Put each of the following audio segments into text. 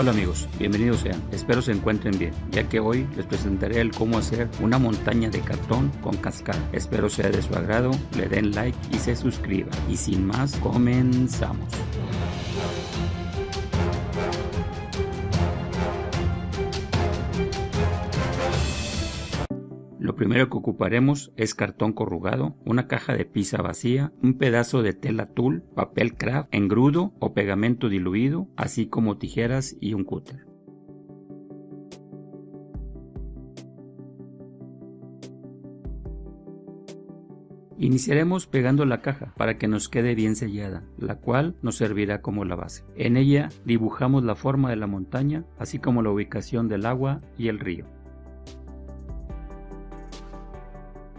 Hola amigos, bienvenidos sean, espero se encuentren bien, ya que hoy les presentaré el cómo hacer una montaña de cartón con cascada. Espero sea de su agrado, le den like y se suscriban. Y sin más, comenzamos. Lo primero que ocuparemos es cartón corrugado, una caja de pizza vacía, un pedazo de tela tul, papel craft, engrudo o pegamento diluido, así como tijeras y un cúter. Iniciaremos pegando la caja para que nos quede bien sellada, la cual nos servirá como la base. En ella dibujamos la forma de la montaña, así como la ubicación del agua y el río.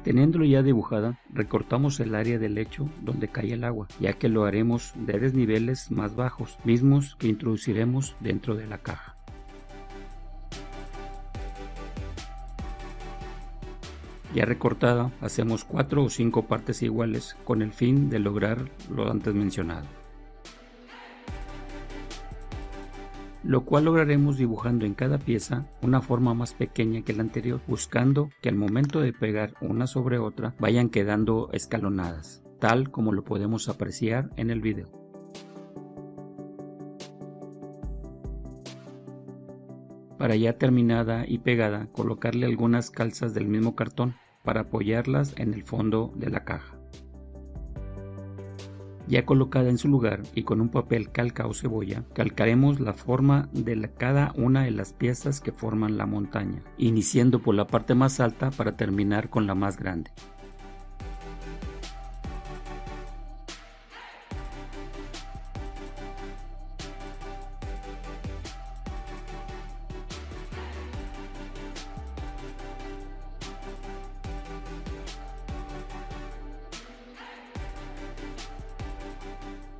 Teniéndolo ya dibujada, recortamos el área del lecho donde cae el agua, ya que lo haremos de desniveles más bajos, mismos que introduciremos dentro de la caja. Ya recortada, hacemos 4 o 5 partes iguales con el fin de lograr lo antes mencionado, lo cual lograremos dibujando en cada pieza una forma más pequeña que la anterior, buscando que al momento de pegar una sobre otra vayan quedando escalonadas, tal como lo podemos apreciar en el video. Para ya terminada y pegada, colocarle algunas calzas del mismo cartón para apoyarlas en el fondo de la caja. Ya colocada en su lugar y con un papel calca o cebolla, calcaremos la forma de cada una de las piezas que forman la montaña, iniciando por la parte más alta para terminar con la más grande.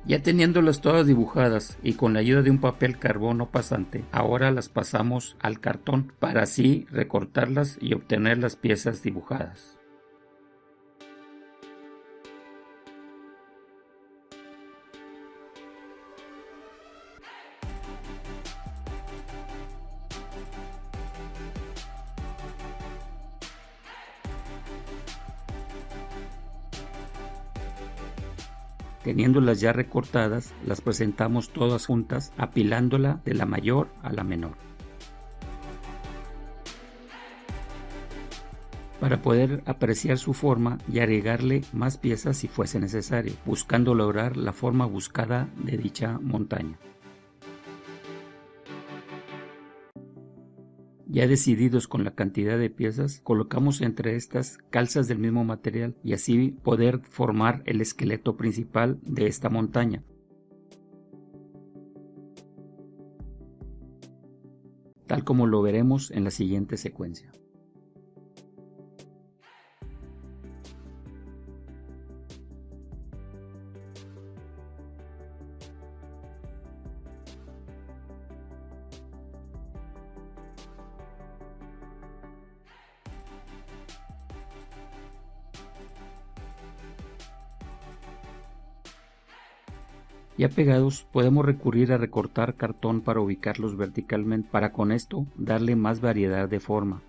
Ya teniéndolas todas dibujadas y con la ayuda de un papel carbono pasante, ahora las pasamos al cartón para así recortarlas y obtener las piezas dibujadas. Teniéndolas ya recortadas, las presentamos todas juntas, apilándola de la mayor a la menor. Para poder apreciar su forma y agregarle más piezas si fuese necesario, buscando lograr la forma buscada de dicha montaña. Ya decididos con la cantidad de piezas, colocamos entre estas calzas del mismo material y así poder formar el esqueleto principal de esta montaña. Tal como lo veremos en la siguiente secuencia. Ya pegados, podemos recurrir a recortar cartón para ubicarlos verticalmente, para con esto darle más variedad de forma.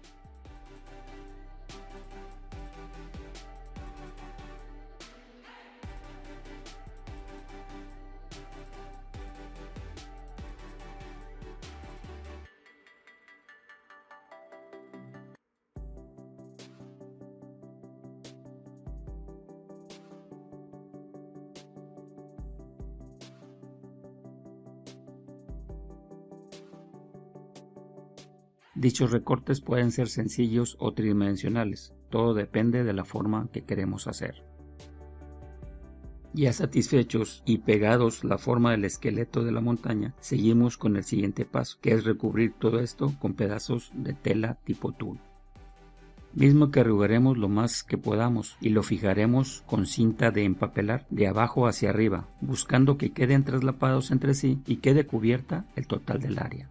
Dichos recortes pueden ser sencillos o tridimensionales, todo depende de la forma que queremos hacer. Ya satisfechos y pegados la forma del esqueleto de la montaña, seguimos con el siguiente paso, que es recubrir todo esto con pedazos de tela tipo tul, mismo que arrugaremos lo más que podamos y lo fijaremos con cinta de empapelar de abajo hacia arriba, buscando que queden traslapados entre sí y quede cubierta el total del área.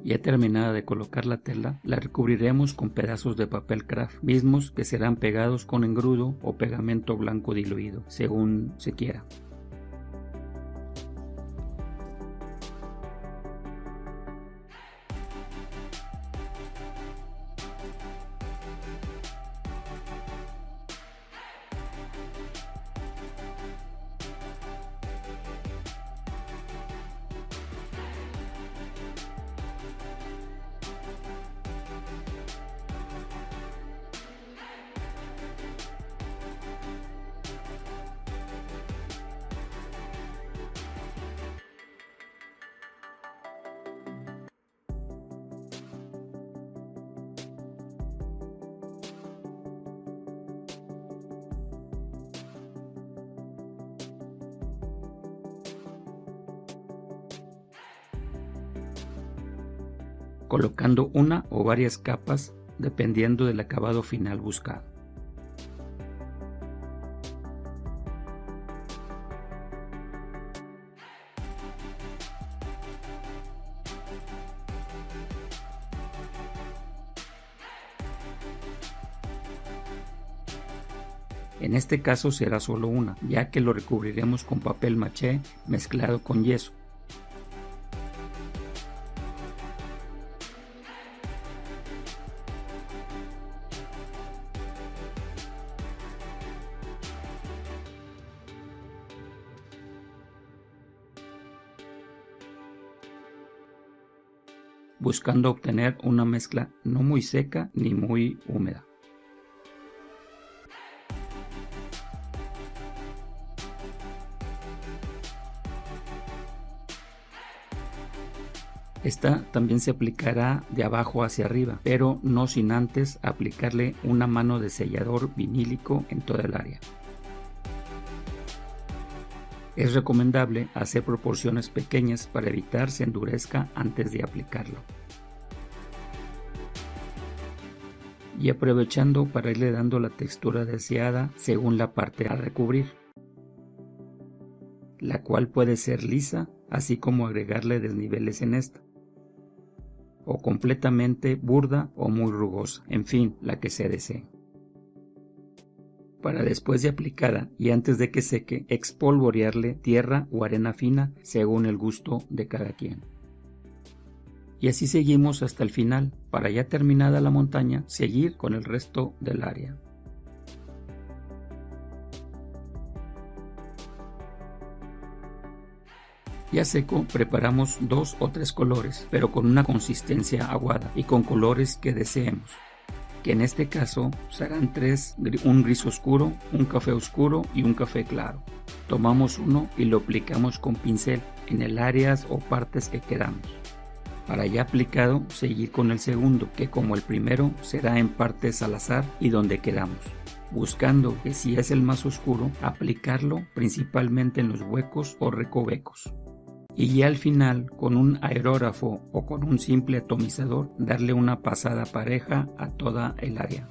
Ya terminada de colocar la tela, la recubriremos con pedazos de papel craft, mismos que serán pegados con engrudo o pegamento blanco diluido, según se quiera. Colocando una o varias capas dependiendo del acabado final buscado. En este caso será solo una, ya que lo recubriremos con papel maché mezclado con yeso. Buscando obtener una mezcla no muy seca ni muy húmeda. Esta también se aplicará de abajo hacia arriba, pero no sin antes aplicarle una mano de sellador vinílico en toda el área. Es recomendable hacer proporciones pequeñas para evitar se endurezca antes de aplicarlo. Y aprovechando para irle dando la textura deseada según la parte a recubrir, la cual puede ser lisa, así como agregarle desniveles en esta, o completamente burda o muy rugosa, en fin, la que se desee. Para después de aplicada y antes de que seque, espolvorearle tierra o arena fina según el gusto de cada quien. Y así seguimos hasta el final, para ya terminada la montaña, seguir con el resto del área. Ya seco, preparamos 2 o 3 colores, pero con una consistencia aguada y con colores que deseemos, que en este caso serán 3, un gris oscuro, un café oscuro y un café claro. Tomamos uno y lo aplicamos con pincel en el áreas o partes que queramos. Para ya aplicado, seguir con el segundo, que como el primero será en partes al azar y donde queramos, buscando que si es el más oscuro, aplicarlo principalmente en los huecos o recovecos. Y ya al final, con un aerógrafo o con un simple atomizador, darle una pasada pareja a toda el área.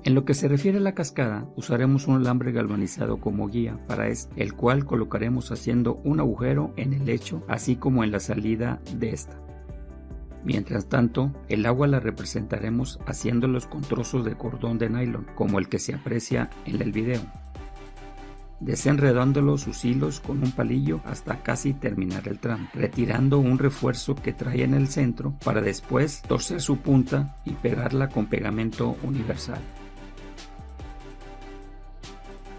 En lo que se refiere a la cascada, usaremos un alambre galvanizado como guía para esto, el cual colocaremos haciendo un agujero en el lecho, así como en la salida de esta. Mientras tanto, el agua la representaremos haciéndolos con trozos de cordón de nylon, como el que se aprecia en el video, desenredándolo sus hilos con un palillo hasta casi terminar el tramo, retirando un refuerzo que trae en el centro para después torcer su punta y pegarla con pegamento universal.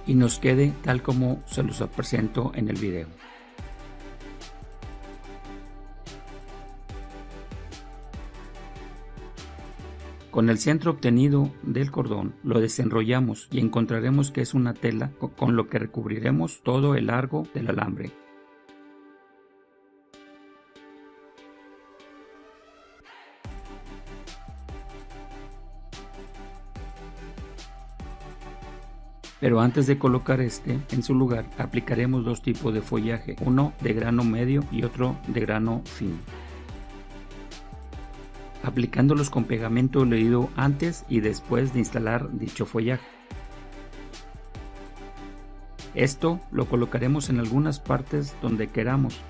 Y nos quede tal como se los presento en el video. Con el centro obtenido del cordón lo desenrollamos y encontraremos que es una tela con lo que recubriremos todo el largo del alambre. Pero antes de colocar este en su lugar, aplicaremos 2 tipos de follaje, uno de grano medio y otro de grano fino, aplicándolos con pegamento leído antes y después de instalar dicho follaje. Esto lo colocaremos en algunas partes donde queramos,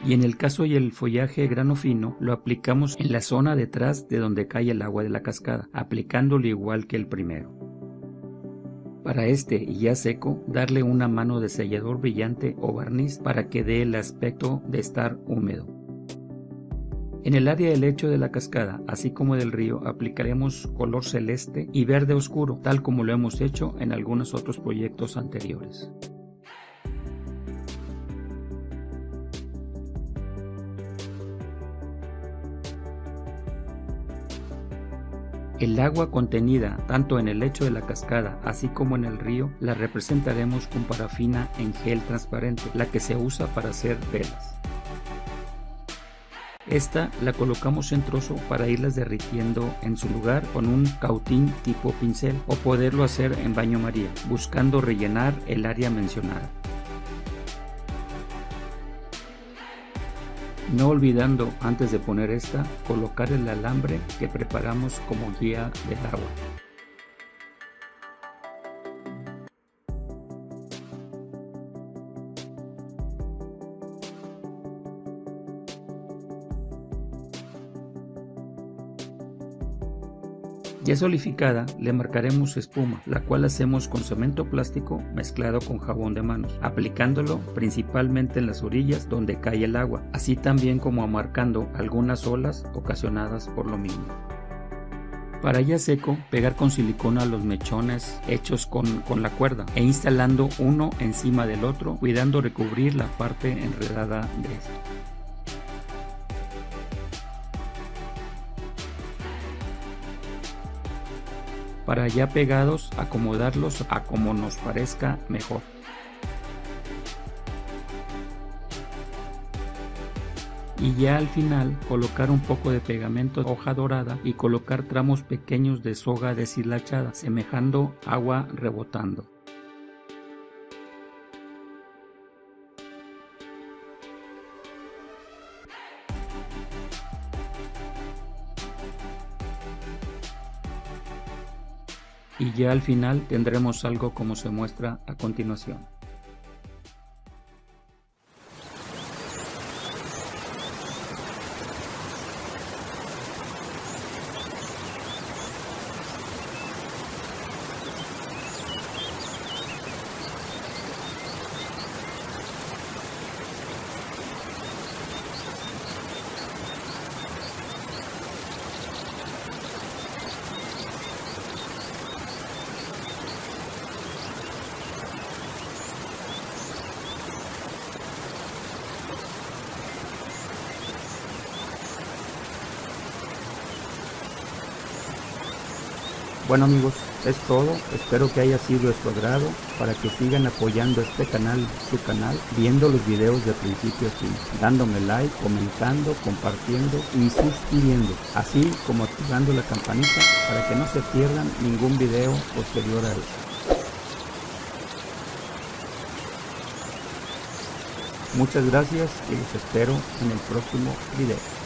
Y en el caso del follaje grano fino, lo aplicamos en la zona detrás de donde cae el agua de la cascada, aplicándolo igual que el primero. Para este ya seco, darle una mano de sellador brillante o barniz para que dé el aspecto de estar húmedo. En el área del lecho de la cascada, así como del río, aplicaremos color celeste y verde oscuro, tal como lo hemos hecho en algunos otros proyectos anteriores. El agua contenida tanto en el lecho de la cascada así como en el río la representaremos con parafina en gel transparente, la que se usa para hacer velas. Esta la colocamos en trozo para irlas derritiendo en su lugar con un cautín tipo pincel o poderlo hacer en baño María, buscando rellenar el área mencionada. No olvidando, antes de poner esta, colocar el alambre que preparamos como guía del agua. Ya solidificada, le marcaremos espuma, la cual hacemos con cemento plástico mezclado con jabón de manos, aplicándolo principalmente en las orillas donde cae el agua, así también como marcando algunas olas ocasionadas por lo mismo. Para ya seco, pegar con silicona los mechones hechos con la cuerda e instalando uno encima del otro, cuidando recubrir la parte enredada de esto. Para ya pegados, acomodarlos a como nos parezca mejor. Y ya al final colocar un poco de pegamento hoja dorada y colocar tramos pequeños de soga deshilachada, semejando agua rebotando. Y ya al final tendremos algo como se muestra a continuación. Bueno amigos, es todo, espero que haya sido de su agrado, para que sigan apoyando este canal, su canal, viendo los videos de principio a fin, dándome like, comentando, compartiendo y suscribiendo, así como activando la campanita para que no se pierdan ningún video posterior a este. Muchas gracias y los espero en el próximo video.